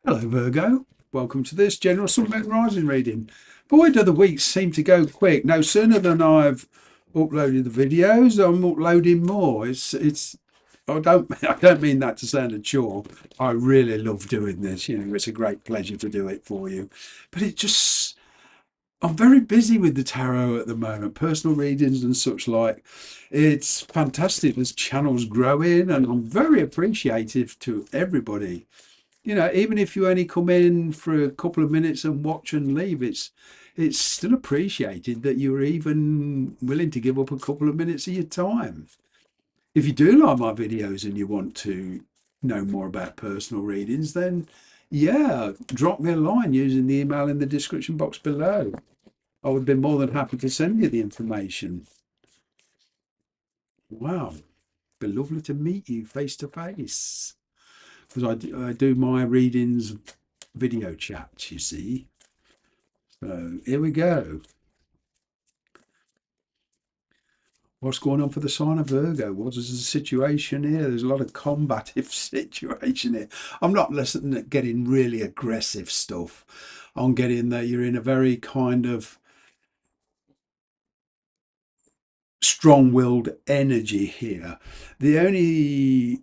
Hello, Virgo. Welcome to this general Sun Moon Rising reading. Boy, do the weeks seem to go quick. No sooner than I've uploaded the videos, I'm uploading more. I don't mean that to sound a chore. I really love doing this. It's a great pleasure to do it for you. But I'm very busy with the tarot at the moment, personal readings and such like. It's fantastic. This channel's growing, and I'm very appreciative to everybody. Even if you only come in for a couple of minutes and watch and leave, it's still appreciated that you're even willing to give up a couple of minutes of your time. If you do like my videos and you want to know more about personal readings, then yeah, drop me a line using the email in the description box below. I would be more than happy to send you the information. Wow, be lovely to meet you face to face, because I do my readings video chat, you see. So here we go. What's going on for the sign of Virgo? What is the situation here? There's a lot of combative situation here. I'm not listening at getting really aggressive stuff. I'm getting that you're in a very kind of strong-willed energy here. The only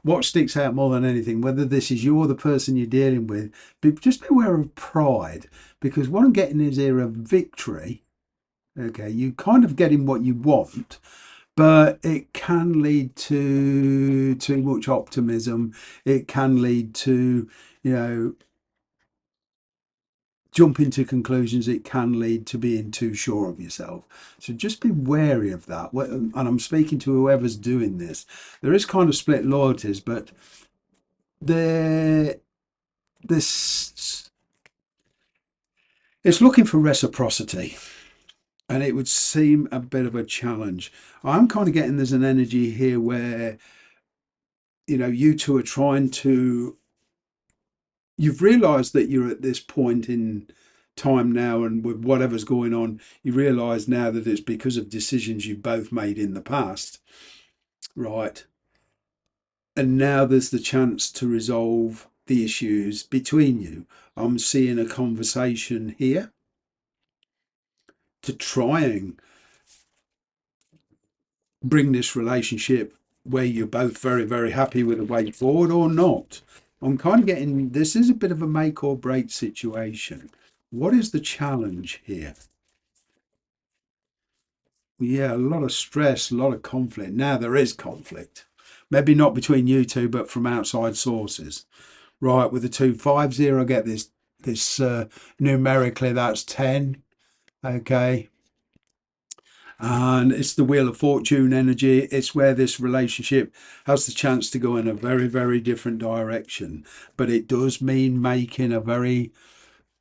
what sticks out more than anything, whether this is you or the person you're dealing with, just beware of pride, because what I'm getting is here a victory. Okay, you kind of getting what you want, but it can lead to too much optimism. It can lead to, you know, jumping to conclusions. It can lead to being too sure of yourself. So just be wary of that. And I'm speaking to whoever's doing this. There is kind of split loyalties, but this it's looking for reciprocity, and it would seem a bit of a challenge. I'm kind of getting there's an energy here where you two are trying to. You've realised that you're at this point in time now, and with whatever's going on, you realise now that it's because of decisions you both made in the past, right? And now there's the chance to resolve the issues between you. I'm seeing a conversation here to try and bring this relationship where you're both very, very happy with the way forward or not. I'm kind of getting this is a bit of a make or break situation. What is the challenge here? Yeah, a lot of stress, a lot of conflict. Now there is conflict. Maybe not between you two, but from outside sources. Right, with the two fives here, I get this numerically that's 10. Okay. And it's the Wheel of Fortune energy. It's where this relationship has the chance to go in a very, very different direction. But it does mean making a very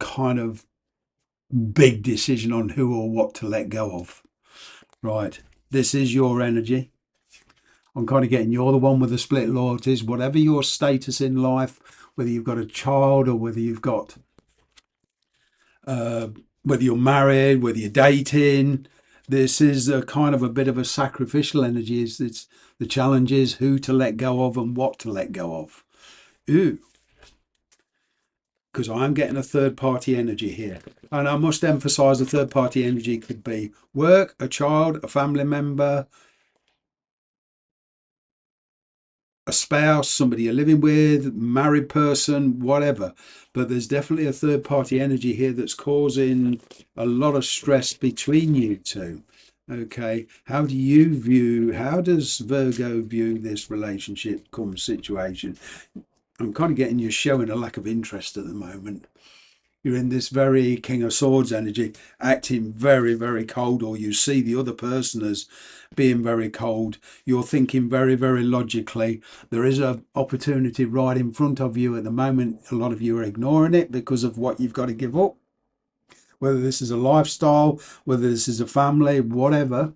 kind of big decision on who or what to let go of. Right. This is your energy. I'm kind of getting you're the one with the split loyalties, whatever your status in life, whether you've got a child or whether you've got, whether you're married, whether you're dating. This is a kind of a bit of a sacrificial energy. It's the challenge is who to let go of and what to let go of. Ooh, because I'm getting a third party energy here. And I must emphasize the third party energy could be work, a child, a family member, a spouse, somebody you're living with, married person, whatever. But there's definitely a third party energy here that's causing a lot of stress between you two. Okay, how does Virgo view this relationship come situation? I'm kind of getting you showing a lack of interest at the moment. You're in this very King of Swords energy, acting very, very cold, or you see the other person as being very cold. You're thinking very, very logically. There is an opportunity right in front of you at the moment. A lot of you are ignoring it because of what you've got to give up, whether this is a lifestyle, whether this is a family, whatever.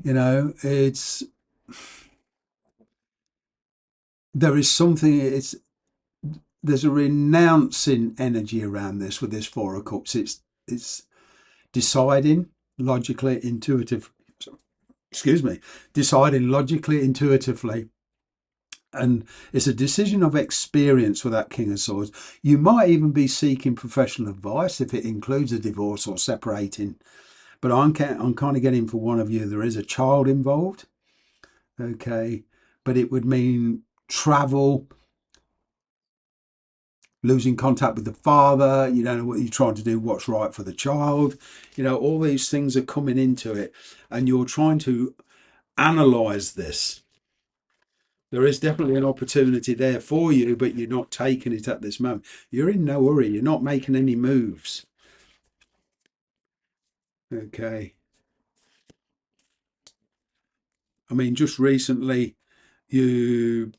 It's there is something. There's a renouncing energy around this with this Four of Cups. It's deciding logically, intuitive. Excuse me, deciding logically, intuitively, And it's a decision of experience with that King of Swords. You might even be seeking professional advice if it includes a divorce or separating. But I'm kind of getting for one of you, there is a child involved. Okay. But it would mean travel, losing contact with the father. You don't know what you're trying to do, what's right for the child. All these things are coming into it. And you're trying to analyze this. There is definitely an opportunity there for you, but you're not taking it at this moment. You're in no hurry. You're not making any moves. Okay. I mean, just recently, you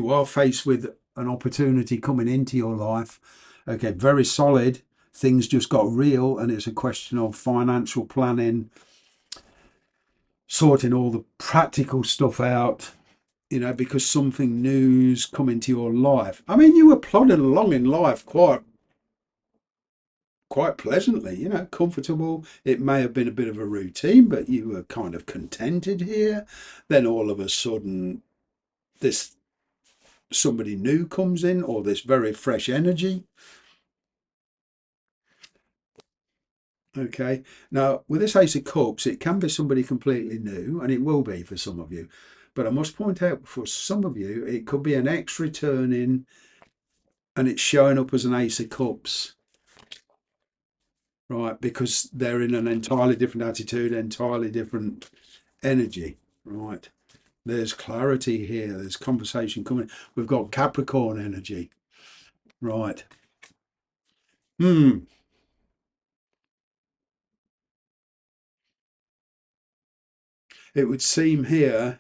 are faced with an opportunity coming into your life. Okay, very solid. Things just got real, and it's a question of financial planning, sorting all the practical stuff out. Because something new's come into your life. I mean, you were plodding along in life quite pleasantly, comfortable. It may have been a bit of a routine, but you were kind of contented here. Then all of a sudden, this somebody new comes in, or this very fresh energy. Okay. Now, with this Ace of Cups, it can be somebody completely new, and it will be for some of you. But I must point out, for some of you, it could be an ex returning, and it's showing up as an Ace of Cups. Right, because they're in an entirely different attitude, entirely different energy. Right, there's clarity here, there's conversation coming. We've got Capricorn energy. Right. It would seem here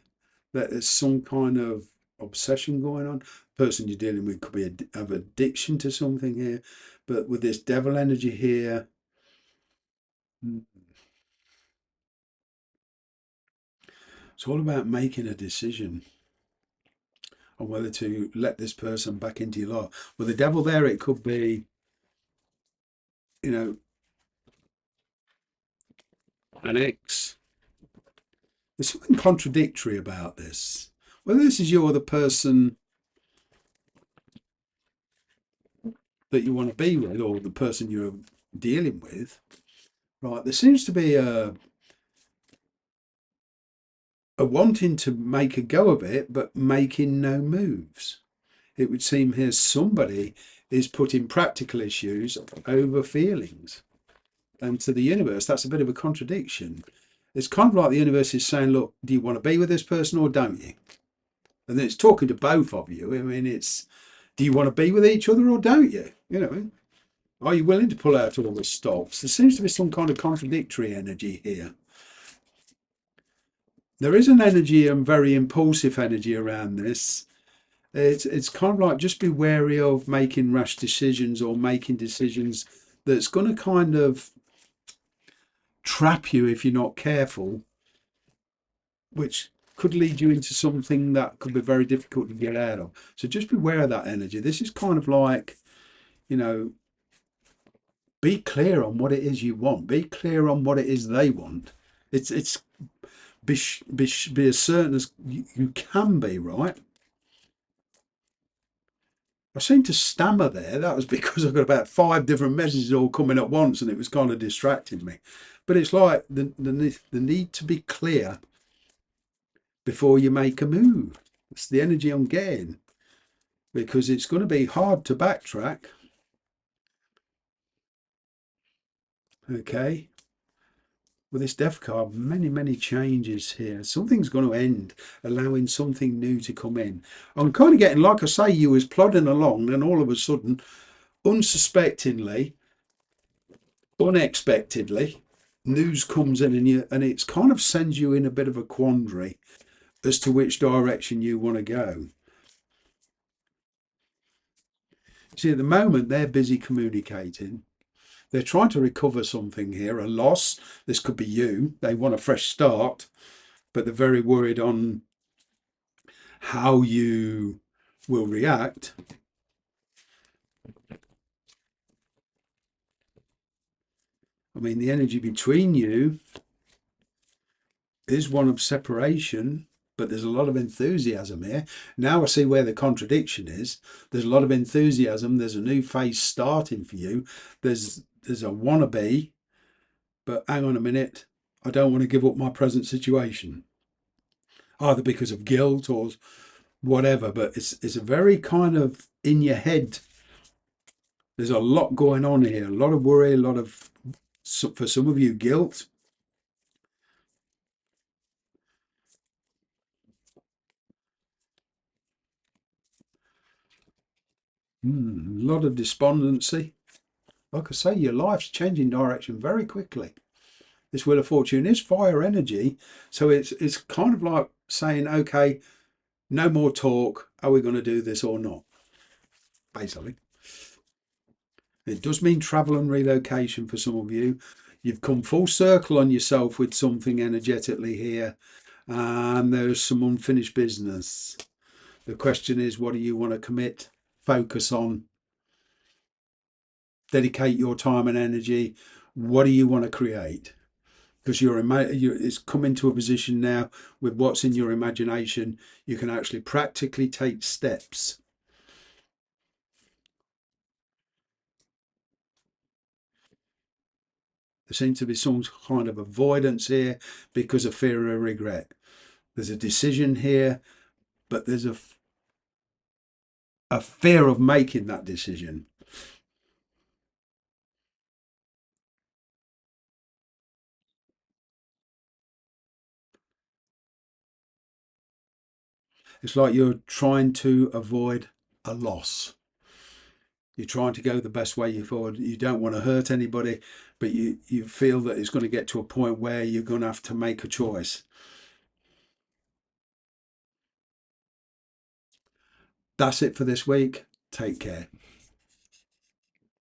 that there's some kind of obsession going on. The person you're dealing with could be have addiction to something here, but with this devil energy here, it's all about making a decision on whether to let this person back into your life. With the devil there, it could be, you know, an ex. There's something contradictory about this. Whether this is you or the person that you want to be with, or the person you're dealing with, right? There seems to be a wanting to make a go of it, but making no moves. It would seem here somebody is putting practical issues over feelings. And to the universe, that's a bit of a contradiction. It's kind of like the universe is saying, look, do you want to be with this person or don't you? And then it's talking to both of you. I mean, it's, do you want to be with each other or don't you? Are you willing to pull out all the stops? There seems to be some kind of contradictory energy here. There is an energy and very impulsive energy around this. It's kind of like, just be wary of making rash decisions or making decisions that's going to kind of trap you if you're not careful, which could lead you into something that could be very difficult to get out of. So just beware of that energy. This is kind of like, be clear on what it is you want. Be clear on what it is they want. It's be as certain as you can be, right? I seemed to stammer there. That was because I've got about 5 different messages all coming at once, and it was kind of distracting me. But it's like the need to be clear before you make a move. It's the energy I'm getting, because it's going to be hard to backtrack. Okay. With this death card, many changes here. Something's going to end, allowing something new to come in. I'm kind of getting, like I say, you was plodding along, and all of a sudden, unsuspectingly, unexpectedly, news comes in, and it's kind of sends you in a bit of a quandary as to which direction you want to go. See, at the moment, they're busy communicating. They're trying to recover something here, a loss. This could be you. They want a fresh start, but they're very worried on how you will react. I mean, the energy between you is one of separation. but there's a lot of enthusiasm here. Now I see where the contradiction is. There's a lot of enthusiasm. There's a new phase starting for you. There's a wannabe, but hang on a minute. I don't want to give up my present situation, either because of guilt or whatever. But it's a very kind of in your head. There's a lot going on here. A lot of worry. A lot of, for some of you, guilt. A lot of despondency. Like I say, your life's changing direction very quickly. This Wheel of Fortune is fire energy, so it's kind of like saying, okay, no more talk. Are we going to do this or not? Basically, it does mean travel and relocation for some of you. You've come full circle on yourself with something energetically here, and there's some unfinished business. The question is, what do you want to commit, focus on, dedicate your time and energy? What do you want to create? Because it's coming to a position now with what's in your imagination, you can actually practically take steps. There seems to be some kind of avoidance here because of fear of regret. There's a decision here, but there's a fear of making that decision. It's like you're trying to avoid a loss. You're trying to go the best way you forward. You don't want to hurt anybody, but you feel that it's going to get to a point where you're going to have to make a choice. That's it for this week. Take care.